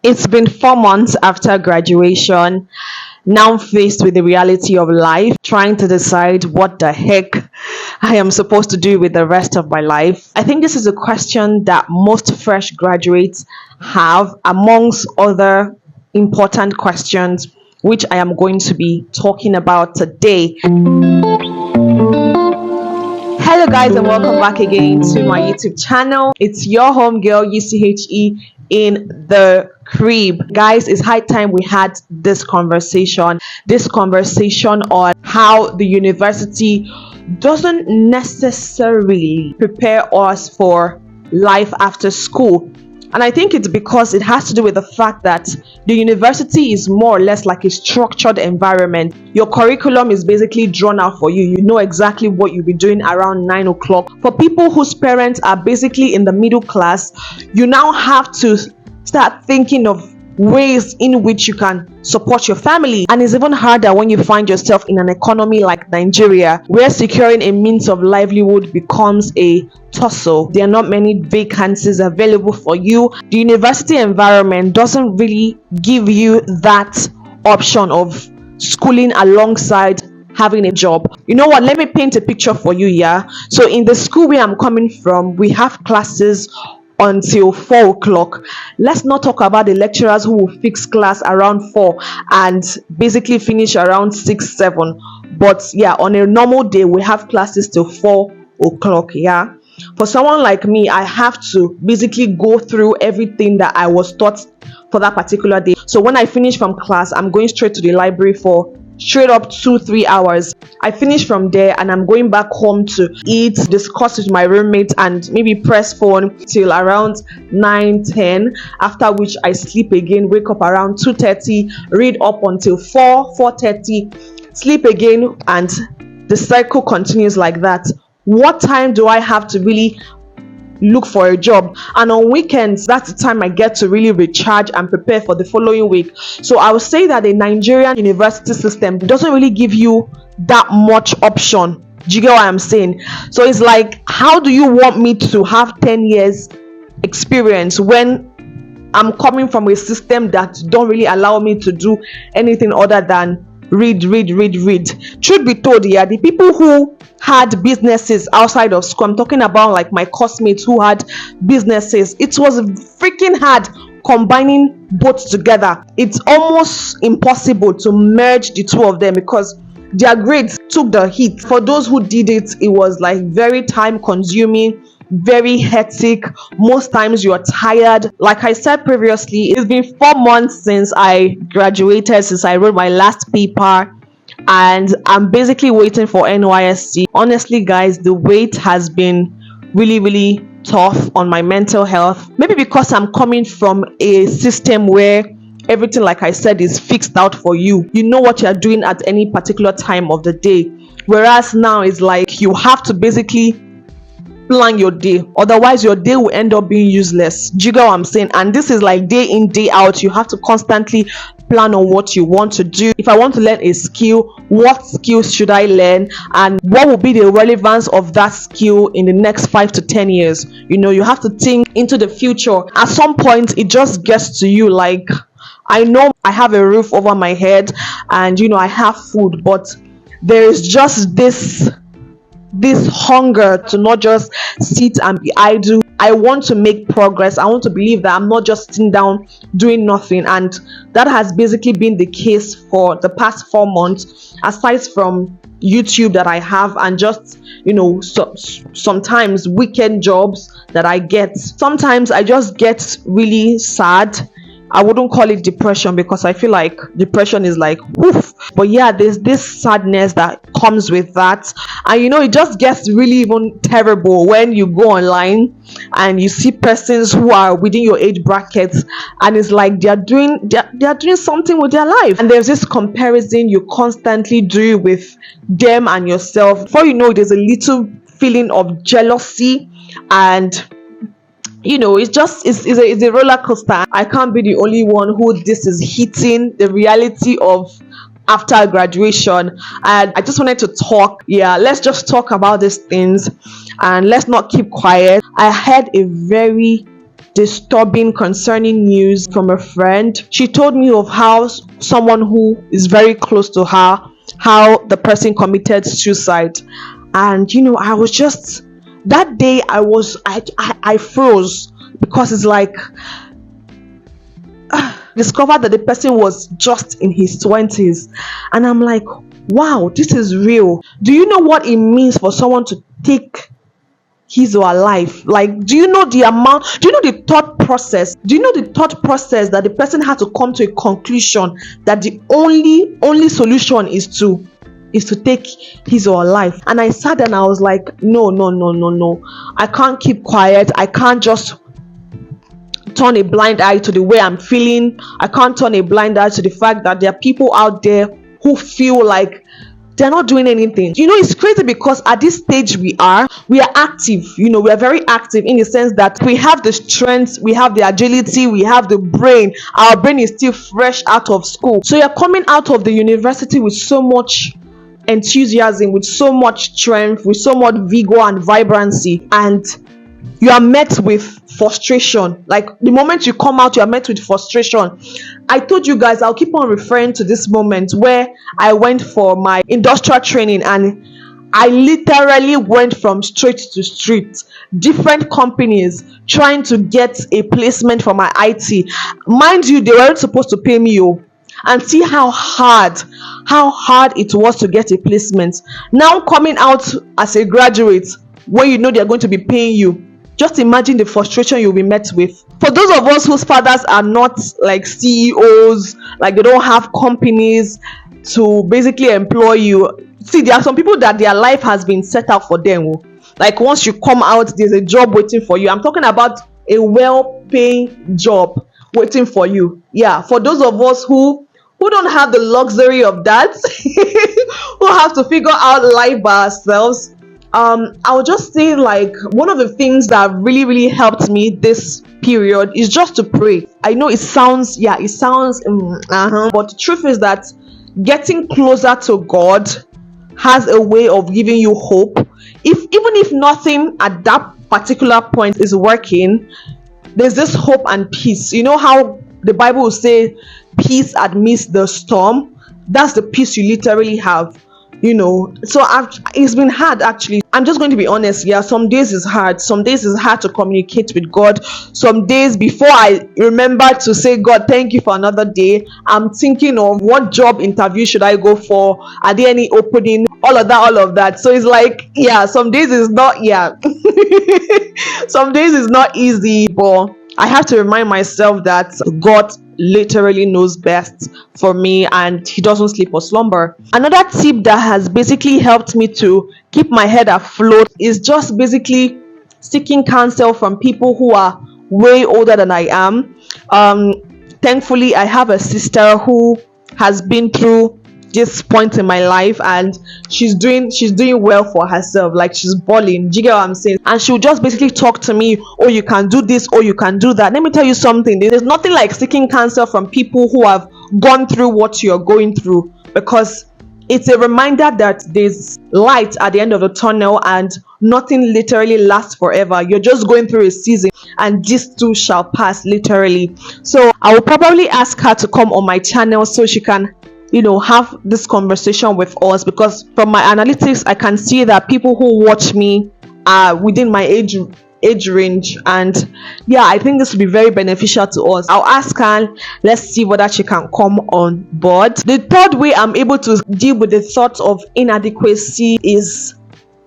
It's been 4 months after graduation, now faced with the reality of life, trying to decide what the heck I am supposed to do with the rest of my life. I think this is a question that most fresh graduates have, amongst other important questions, which I am going to be talking about today. Hello, guys, and welcome back again to my YouTube channel. It's your home girl, UCHE, in the crib. Guys, it's high time we had this conversation on how the university doesn't necessarily prepare us for life after school. And I think it's because it has to do with the fact that the university is more or less like a structured environment. Your curriculum is basically drawn out for you. You know exactly what you'll be doing around 9 o'clock. For people whose parents are basically in the middle class, you now have to start thinking of ways in which you can support your family. And it's even harder when you find yourself in an economy like Nigeria, where securing a means of livelihood becomes a tussle. There are not many vacancies available for you. The university environment doesn't really give you that option of schooling alongside having a job. You know what, let me paint a picture for you. So in the school where I'm coming from, we have classes until 4 o'clock. Let's not talk about the lecturers who will fix class around 4 and basically finish around 6, 7. But yeah, on a normal day, we have classes till 4 o'clock. For someone like me, I have to basically go through everything that I was taught for that particular day. So when I finish from class, I'm going straight to the library for straight up 2-3 hours. I finish from there and I'm going back home to eat, discuss with my roommate, and maybe press phone till around 9-10, after which I sleep again, wake up around 2:30, read up until 4:30, sleep again, and the cycle continues like that. What time do I have to really look for a job? And on weekends, that's the time I get to really recharge and prepare for the following week. So I would say that the Nigerian university system doesn't really give you that much option. Do you get what I'm saying? So it's like, how do you want me to have 10 years experience when I'm coming from a system that don't really allow me to do anything other than read? Truth be told, the people who had businesses outside of school, I'm talking about like my classmates who had businesses, it was freaking hard combining both together. It's almost impossible to merge the two of them because their grades took the hit. For those who did it, it was like very time consuming, very hectic. Most times you're tired. Like I said previously, it's been 4 months since I graduated, since I wrote my last paper, and I'm basically waiting for NYSC. Honestly, guys, the wait has been really tough on my mental health. Maybe because I'm coming from a system where everything, like I said, is fixed out for you. You know what you're doing at any particular time of the day. Whereas now it's like you have to basically plan your day, otherwise your day will end up being useless. Do you get what I'm saying? And this is like day in, day out. You have to constantly plan on what you want to do. If I want to learn a skill, what skills should I learn, and what will be the relevance of that skill in the next 5 to 10 years? You have to think into the future. At some point it just gets to you like, I know I have a roof over my head and I have food, but there is just this hunger to not just sit and be idle. I want to make progress. I want to believe that I'm not just sitting down doing nothing, and that has basically been the case for the past 4 months. Aside from YouTube that I have, and just sometimes weekend jobs that I get, sometimes I just get really sad. I wouldn't call it depression because I feel like depression is like woof, but yeah, there's this sadness that comes with that. And it just gets really even terrible when you go online and you see persons who are within your age brackets, and it's like they're doing something with their life, and there's this comparison you constantly do with them and yourself. Before you know, there's a little feeling of jealousy, and it's a roller coaster. I can't be the only one who this is hitting the reality of after graduation. And I just wanted to talk. Let's just talk about these things and let's not keep quiet. I had a very disturbing concerning news from a friend. She told me of how someone who is very close to her, how the person committed suicide. And I was just, that day I froze, because it's like, discovered that the person was just in his 20s, and I'm like, wow, this is real. Do you know what it means for someone to take his or her life? Like, do you know the amount, do you know the thought process, that the person had to come to a conclusion that the only solution is to take his or her life? And I sat there and I was like, no, I can't keep quiet. I can't just turn a blind eye to the way I'm feeling. I can't turn a blind eye to the fact that there are people out there who feel like they're not doing anything. It's crazy, because at this stage we are active. We are very active, in the sense that we have the strength, we have the agility, we have the brain. Our brain is still fresh out of school. So you're coming out of the university with so much enthusiasm, with so much strength, with so much vigor and vibrancy, and you are met with frustration. Like, the moment you come out, you are met with frustration. I told you guys, I'll keep on referring to this moment where I went for my industrial training, and I literally went from street to street, different companies, trying to get a placement for my IT. Mind you, they weren't supposed to pay me, and see how hard it was to get a placement. Now, coming out as a graduate, when they're going to be paying you, just imagine the frustration you'll be met with. For those of us whose fathers are not like CEOs, like they don't have companies to basically employ you. See, there are some people that their life has been set out for them. Like, once you come out, there's a job waiting for you. I'm talking about a well-paying job waiting for you. Yeah, for those of us who don't have the luxury of that, who have to figure out life by ourselves, I would just say, like, one of the things that really, really helped me this period is just to pray. I know it sounds, but the truth is that getting closer to God has a way of giving you hope. Even if nothing at that particular point is working, there's this hope and peace. You know how the Bible will say, peace amidst the storm? That's the peace you literally have. So it's been hard, actually. I'm just going to be honest. Yeah, some days is hard. Some days is hard to communicate with God. Some days, before I remember to say, God, thank you for another day, I'm thinking of what job interview should I go for? Are there any opening? All of that. So it's like, yeah, some days is not, some days is not easy, but I have to remind myself that God literally knows best for me, and he doesn't sleep or slumber. Another tip that has basically helped me to keep my head afloat is just basically seeking counsel from people who are way older than I am. Thankfully, I have a sister who has been through this point in my life, and she's doing well for herself. Like, she's balling. Do you get what I'm saying? And she'll just basically talk to me, oh, you can do this, oh, you can do that. Let me tell you something, there's nothing like seeking counsel from people who have gone through what you're going through, because it's a reminder that there's light at the end of the tunnel, and nothing literally lasts forever. You're just going through a season, and this too shall pass, literally. So I will probably ask her to come on my channel so she can have this conversation with us, because from my analytics I can see that people who watch me are within my age range, and yeah, I think this will be very beneficial to us. I'll ask her, let's see whether she can come on board. The third way I'm able to deal with the thought of inadequacy is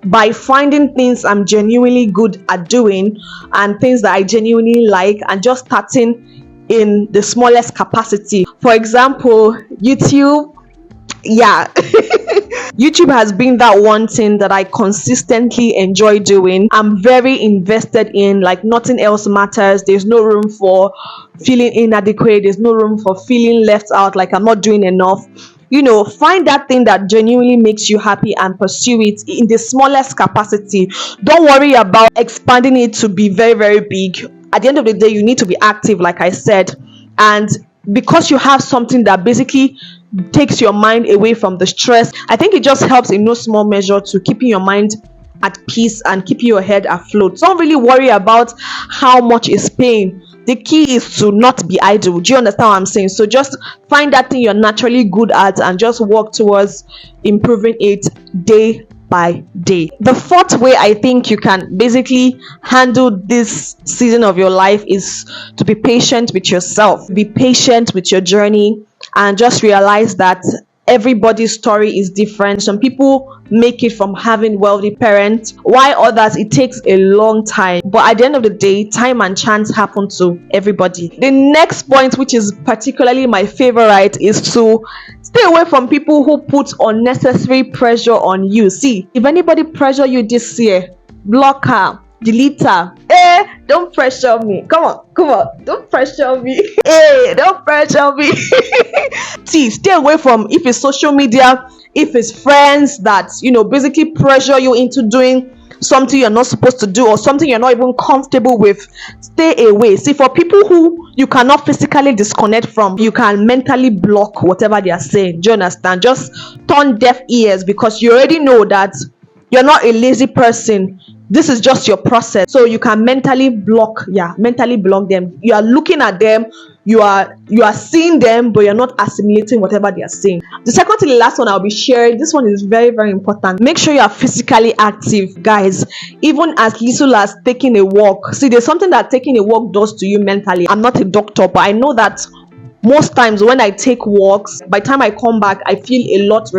by finding things I'm genuinely good at doing and things that I genuinely like, and just starting in the smallest capacity. For example, YouTube. YouTube has been that one thing that I consistently enjoy doing. I'm very invested in, like, nothing else matters. There's no room for feeling inadequate. There's no room for feeling left out, like I'm not doing enough. Find that thing that genuinely makes you happy and pursue it in the smallest capacity. Don't worry about expanding it to be very, very big. At the end of the day, you need to be active, like I said. And because you have something that basically takes your mind away from the stress, I think it just helps in no small measure to keeping your mind at peace and keep your head afloat. Don't really worry about how much is paying. The key is to not be idle. Do you understand what I'm saying? So just find that thing you're naturally good at and just work towards improving it day by day. The fourth way I think you can basically handle this season of your life is to be patient with yourself. Be patient with your journey and just realize that everybody's story is different. Some people make it from having wealthy parents, while others it takes a long time. But at the end of the day, time and chance happen to everybody. The next point, which is particularly my favorite, is to stay away from people who put unnecessary pressure on you. See, if anybody pressure you this year, block her, delete her. Don't pressure me. Come on, don't pressure me. Don't pressure me. See, stay away from, if it's social media, if it's friends that basically pressure you into doing something you're not supposed to do or something you're not even comfortable with. Stay away. See, for people who you cannot physically disconnect from, you can mentally block whatever they are saying. Do you understand? Just turn deaf ears, because you already know that you're not a lazy person. This is just your process, so you can mentally block them. You are looking at them, you are seeing them, but you're not assimilating whatever they are saying. The second to the last one I'll be sharing, this one is very, very important. Make sure you are physically active, guys. Even as little as taking a walk. See, there's something that taking a walk does to you mentally. I'm not a doctor, but I know that most times when I take walks, by the time I come back, I feel a lot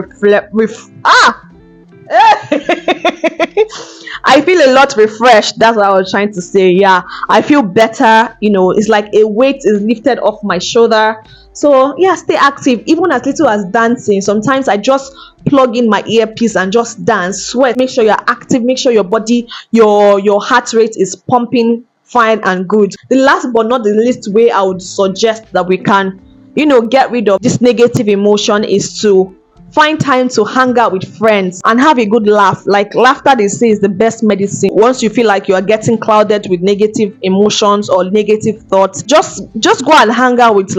I feel a lot refreshed. That's what I was trying to say. Yeah, I feel better. It's like a weight is lifted off my shoulder. So yeah, stay active. Even as little as dancing. Sometimes I just plug in my earpiece and just dance, sweat. Make sure you're active. Make sure your body, your heart rate is pumping fine and good. The last but not the least way I would suggest that we can get rid of this negative emotion is to find time to hang out with friends and have a good laugh. Like, laughter, they say, is the best medicine. Once you feel like you are getting clouded with negative emotions or negative thoughts, just go and hang out with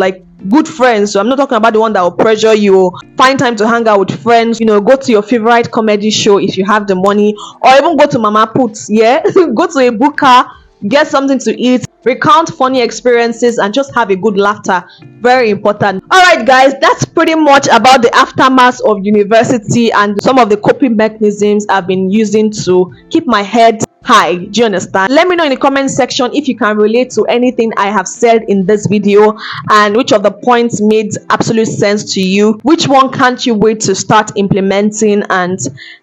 good friends. So I'm not talking about the one that will pressure you. Find time to hang out with friends. Go to your favorite comedy show if you have the money, or even go to Mama Puts. Yeah, go to a booker, get something to eat, recount funny experiences, and just have a good laughter. Very important. All right, guys, that's pretty much about the aftermath of university and some of the coping mechanisms I've been using to keep my head high. Do you understand? Let me know in the comment section if you can relate to anything I have said in this video, and which of the points made absolute sense to you. Which one can't you wait to start implementing? And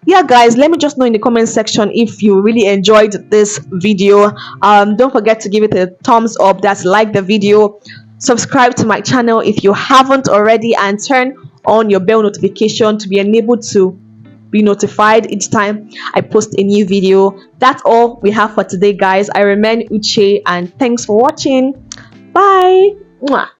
yeah, guys, let me just know in the comment section if you really enjoyed this video. Don't forget to give it a thumbs up. That's like the video. Subscribe to my channel if you haven't already, and turn on your bell notification to be enabled to be notified each time I post a new video. That's all we have for today, guys. I remain Uche, and thanks for watching. Bye. Mwah.